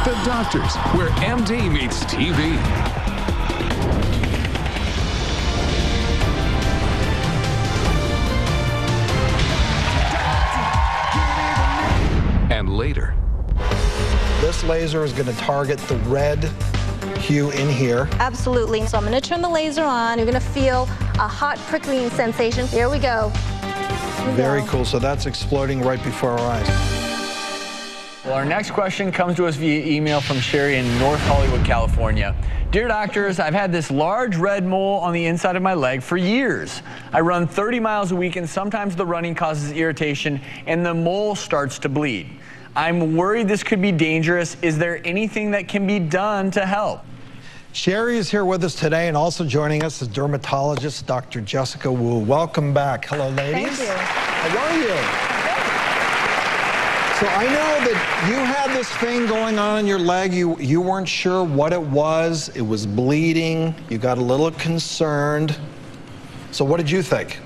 The Doctors, where MD meets TV. And later. This laser is going to target the red hue in here. Absolutely. So I'm going to turn the laser on. You're going to feel a hot prickling sensation. Here we go. Very cool. So that's exploding right before our eyes. Well, our next question comes to us via email from Sherry in North Hollywood, California. Dear doctors, I've had this large red mole on the inside of my leg for years. I run 30 miles a week and sometimes the running causes irritation and the mole starts to bleed. I'm worried this could be dangerous. Is there anything that can be done to help? Sherry is here with us today, and also joining us is dermatologist Dr. Jessica Wu. Welcome back. Hello, ladies. Thank you. How are you? So I know that you had this thing going on in your leg. You weren't sure what it was. It was bleeding. You got a little concerned. So what did you think?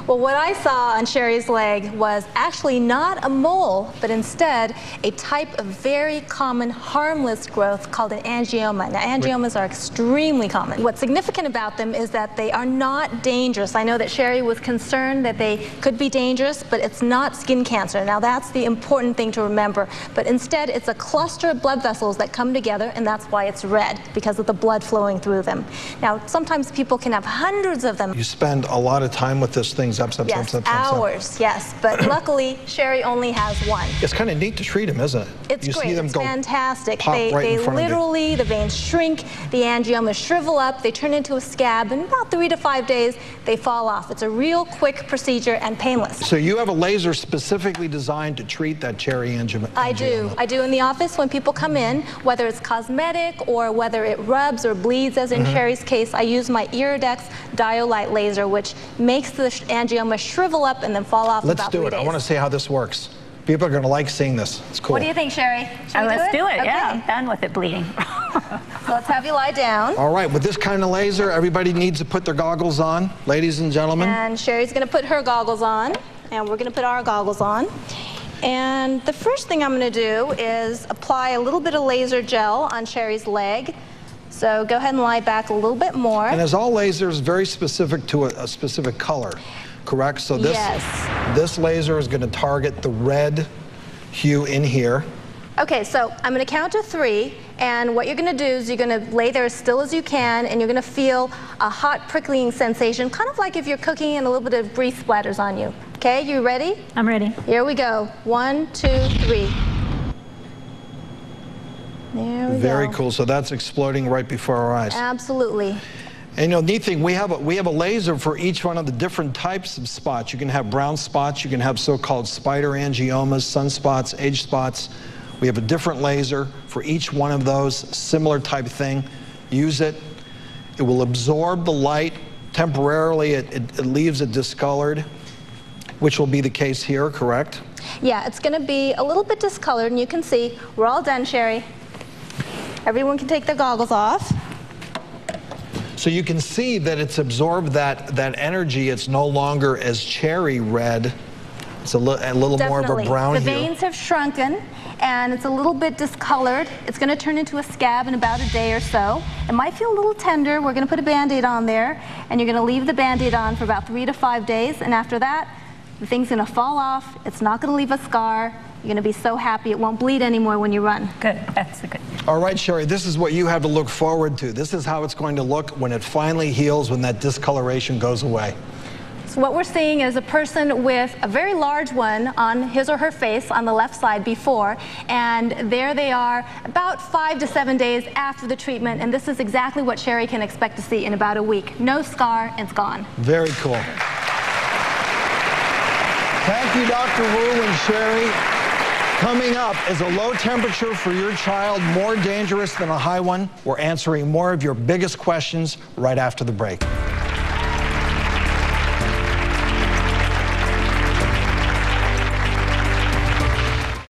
Well, what I saw on Sherry's leg was actually not a mole, but instead a type of very common harmless growth called an angioma. Now, angiomas are extremely common. What's significant about them is that they are not dangerous. I know that Sherry was concerned that they could be dangerous, but it's not skin cancer. Now, that's the important thing to remember. But instead, it's a cluster of blood vessels that come together, and that's why it's red, because of the blood flowing through them. Now, sometimes people can have hundreds of them. You spend a lot of time with this thing. Yes, hours, yes. But luckily, Sherry only has one. It's kind of neat to treat them, isn't it? It's great. It's fantastic. They literally, the veins shrink, the angiomas shrivel up, they turn into a scab, and in about 3 to 5 days, they fall off. It's a real quick procedure and painless. So you have a laser specifically designed to treat that cherry angioma? I do in the office when people come in, whether it's cosmetic or whether it rubs or bleeds, as in Sherry's case, I use my Iridex Diolite laser, which makes the angioma shrivel up and then fall off about 3 days. Let's do it. I want to see how this works. People are going to like seeing this. It's cool. What do you think, Sherry? Let's do it. Okay. Yeah, I'm done with it bleeding. So let's have you lie down. All right, with this kind of laser, everybody needs to put their goggles on, ladies and gentlemen. And Sherry's going to put her goggles on, and we're going to put our goggles on. And the first thing I'm going to do is apply a little bit of laser gel on Sherry's leg. So go ahead and lie back a little bit more. And as all lasers, very specific to a specific color, correct? So this laser is going to target the red hue in here. Okay, so I'm going to count to 3, and what you're going to do is you're going to lay there as still as you can, and you're going to feel a hot prickling sensation, kind of like if you're cooking and a little bit of grease splatters on you. Okay, you ready? I'm ready. Here we go. 1, 2, 3. There we go. Very cool. So that's exploding right before our eyes. Absolutely. And you know, neat thing, we have a laser for each one of the different types of spots. You can have brown spots, you can have so-called spider angiomas, sunspots, age spots. We have a different laser for each one of those, similar type thing. Use it. It will absorb the light temporarily. It leaves it discolored, which will be the case here, correct? Yeah, it's going to be a little bit discolored, and you can see we're all done, Sherry. Everyone can take their goggles off. So you can see that it's absorbed that energy. It's no longer as cherry red. It's a little more of a brown hue. The veins have shrunken, and it's a little bit discolored. It's going to turn into a scab in about a day or so. It might feel a little tender. We're going to put a Band-Aid on there, and you're going to leave the Band-Aid on for about 3 to 5 days, and after that, the thing's going to fall off. It's not going to leave a scar. You're going to be so happy it won't bleed anymore when you run. Good. That's good. All right, Sherry, this is what you have to look forward to. This is how it's going to look when it finally heals, when that discoloration goes away. So what we're seeing is a person with a very large one on his or her face on the left side before, and there they are about 5 to 7 days after the treatment, and this is exactly what Sherry can expect to see in about a week. No scar, it's gone. Very cool. Thank you, Dr. Wu and Sherry. Coming up, is a low temperature for your child more dangerous than a high one? We're answering more of your biggest questions right after the break.